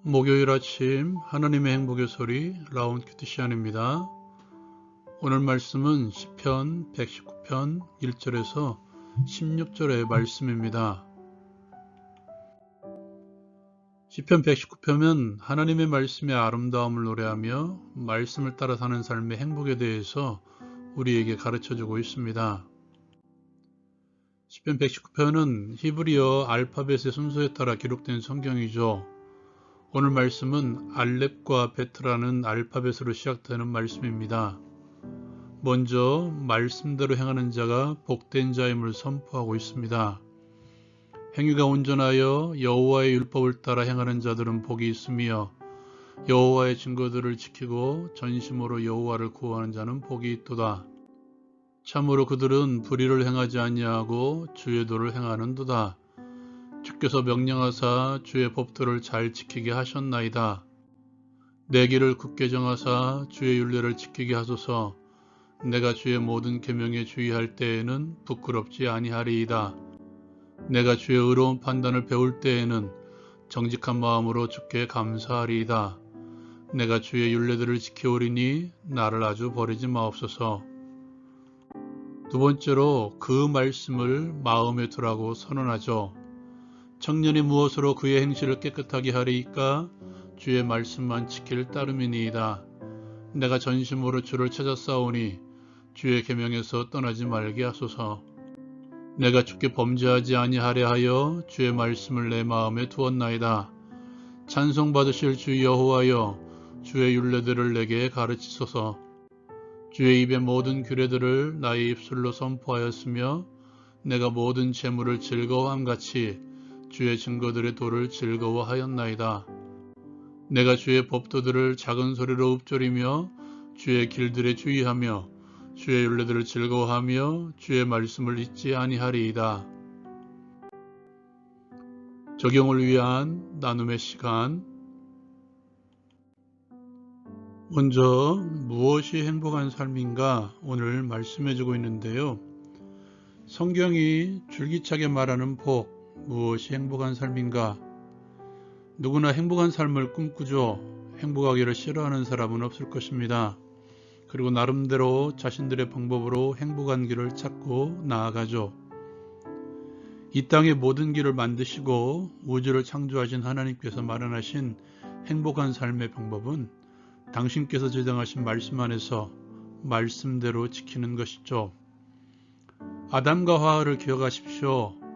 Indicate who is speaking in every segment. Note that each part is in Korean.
Speaker 1: 목요일 아침 하나님의 행복의 소리 라온 큐티시안입니다. 오늘 말씀은 시편 119편 1절에서 16절의 말씀입니다. 시편 119편은 하나님의 말씀의 아름다움을 노래하며 말씀을 따라 사는 삶의 행복에 대해서 우리에게 가르쳐주고 있습니다. 시편 119편은 히브리어 알파벳의 순서에 따라 기록된 성경이죠. 오늘 말씀은 알렙과 베트라는 알파벳으로 시작되는 말씀입니다. 먼저 말씀대로 행하는 자가 복된 자임을 선포하고 있습니다. 행위가 온전하여 여호와의 율법을 따라 행하는 자들은 복이 있으며 여호와의 증거들을 지키고 전심으로 여호와를 구하는 자는 복이 있도다. 참으로 그들은 불의를 행하지 아니하고 주의 도를 행하는도다. 주께서 명령하사 주의 법도를 잘 지키게 하셨나이다. 내 길을 굳게 정하사 주의 율례를 지키게 하소서. 내가 주의 모든 계명에 주의할 때에는 부끄럽지 아니하리이다. 내가 주의 의로운 판단을 배울 때에는 정직한 마음으로 주께 감사하리이다. 내가 주의 율례들을 지켜오리니 나를 아주 버리지 마옵소서. 두 번째로 그 말씀을 마음에 두라고 선언하죠. 청년이 무엇으로 그의 행실을 깨끗하게 하리이까? 주의 말씀만 지킬 따름이니이다. 내가 전심으로 주를 찾았사오니 주의 계명에서 떠나지 말게 하소서. 내가 주께 범죄하지 아니하려 하여 주의 말씀을 내 마음에 두었나이다. 찬송받으실 주 여호와여, 주의 율례들을 내게 가르치소서. 주의 입의 모든 규례들을 나의 입술로 선포하였으며 내가 모든 재물을 즐거워함같이 주의 증거들의 도를 즐거워하였나이다. 내가 주의 법도들을 작은 소리로 읊조리며 주의 길들에 주의하며 주의 율례들을 즐거워하며 주의 말씀을 잊지 아니하리이다. 적용을 위한 나눔의 시간. 먼저 무엇이 행복한 삶인가 오늘 말씀해주고 있는데요. 성경이 줄기차게 말하는 복, 무엇이 행복한 삶인가? 누구나 행복한 삶을 꿈꾸죠. 행복하기를 싫어하는 사람은 없을 것입니다. 그리고 나름대로 자신들의 방법으로 행복한 길을 찾고 나아가죠. 이 땅의 모든 길을 만드시고 우주를 창조하신 하나님께서 마련하신 행복한 삶의 방법은 당신께서 제정하신 말씀 안에서 말씀대로 지키는 것이죠. 아담과 하와를 기억하십시오.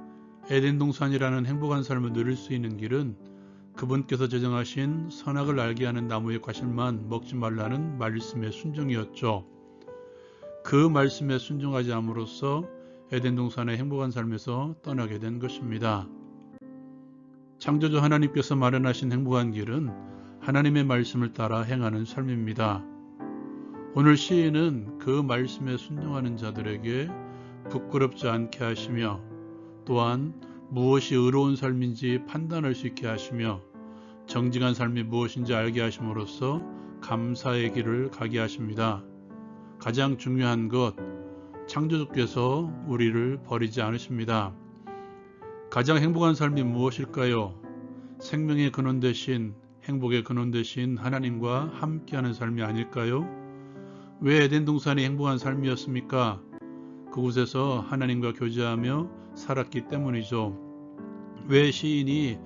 Speaker 1: 에덴 동산이라는 행복한 삶을 누릴 수 있는 길은 그분께서 제정하신 선악을 알게 하는 나무의 과실만 먹지 말라는 말씀의 순종이었죠. 그 말씀에 순종하지 함으로써 에덴 동산의 행복한 삶에서 떠나게 된 것입니다. 창조주 하나님께서 마련하신 행복한 길은 하나님의 말씀을 따라 행하는 삶입니다. 오늘 시인은 그 말씀에 순종하는 자들에게 부끄럽지 않게 하시며 또한 무엇이 의로운 삶인지 판단할 수 있게 하시며 정직한 삶이 무엇인지 알게 하심으로써 감사의 길을 가게 하십니다. 가장 중요한 것, 창조주께서 우리를 버리지 않으십니다. 가장 행복한 삶이 무엇일까요? 생명의 근원 되신, 행복의 근원 되신 하나님과 함께하는 삶이 아닐까요? 왜 에덴 동산이 행복한 삶이었습니까? 그곳에서 하나님과 교제하며 살았기 때문이죠. 왜 시인이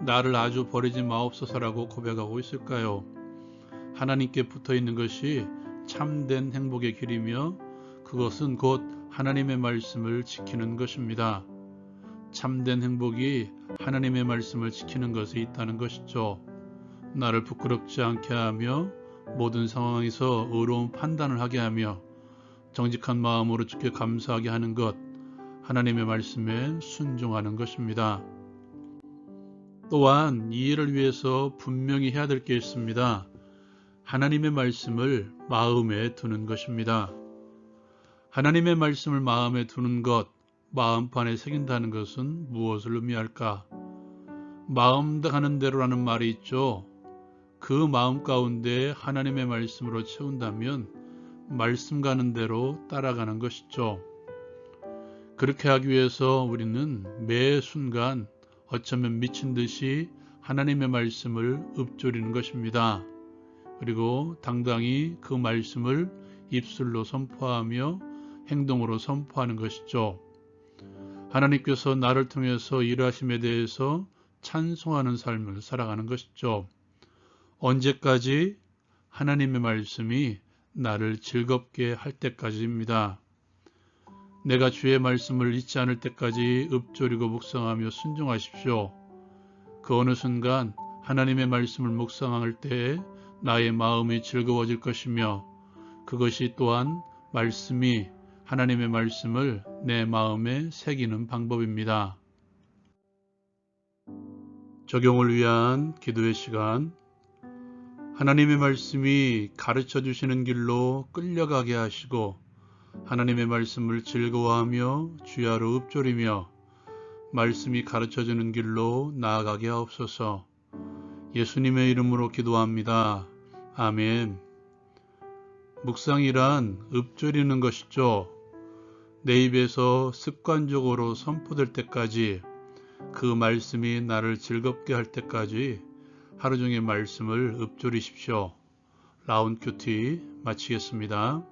Speaker 1: 나를 아주 버리지 마옵소서라고 고백하고 있을까요? 하나님께 붙어있는 것이 참된 행복의 길이며 그것은 곧 하나님의 말씀을 지키는 것입니다. 참된 행복이 하나님의 말씀을 지키는 것에 있다는 것이죠. 나를 부끄럽지 않게 하며 모든 상황에서 의로운 판단을 하게 하며 정직한 마음으로 주께 감사하게 하는 것, 하나님의 말씀에 순종하는 것입니다. 또한 이 일을 위해서 분명히 해야 될 게 있습니다. 하나님의 말씀을 마음에 두는 것입니다. 하나님의 말씀을 마음에 두는 것, 마음판에 새긴다는 것은 무엇을 의미할까? 마음 가는 대로라는 말이 있죠. 그 마음 가운데 하나님의 말씀으로 채운다면 말씀 가는 대로 따라가는 것이죠. 그렇게 하기 위해서 우리는 매 순간 어쩌면 미친 듯이 하나님의 말씀을 읊조리는 것입니다. 그리고 당당히 그 말씀을 입술로 선포하며 행동으로 선포하는 것이죠. 하나님께서 나를 통해서 일하심에 대해서 찬송하는 삶을 살아가는 것이죠. 언제까지? 하나님의 말씀이 나를 즐겁게 할 때까지입니다. 내가 주의 말씀을 잊지 않을 때까지 읊조리고 묵상하며 순종하십시오. 그 어느 순간 하나님의 말씀을 묵상할 때 나의 마음이 즐거워질 것이며 그것이 또한 하나님의 말씀을 내 마음에 새기는 방법입니다. 적용을 위한 기도의 시간. 하나님의 말씀이 가르쳐 주시는 길로 끌려가게 하시고 하나님의 말씀을 즐거워하며 주야로 읊조리며 말씀이 가르쳐 주는 길로 나아가게 하옵소서. 예수님의 이름으로 기도합니다. 아멘. 묵상이란 읊조리는 것이죠. 내 입에서 습관적으로 선포될 때까지, 그 말씀이 나를 즐겁게 할 때까지 하루 종일 말씀을 읊조리십시오. 라운드 큐티 마치겠습니다.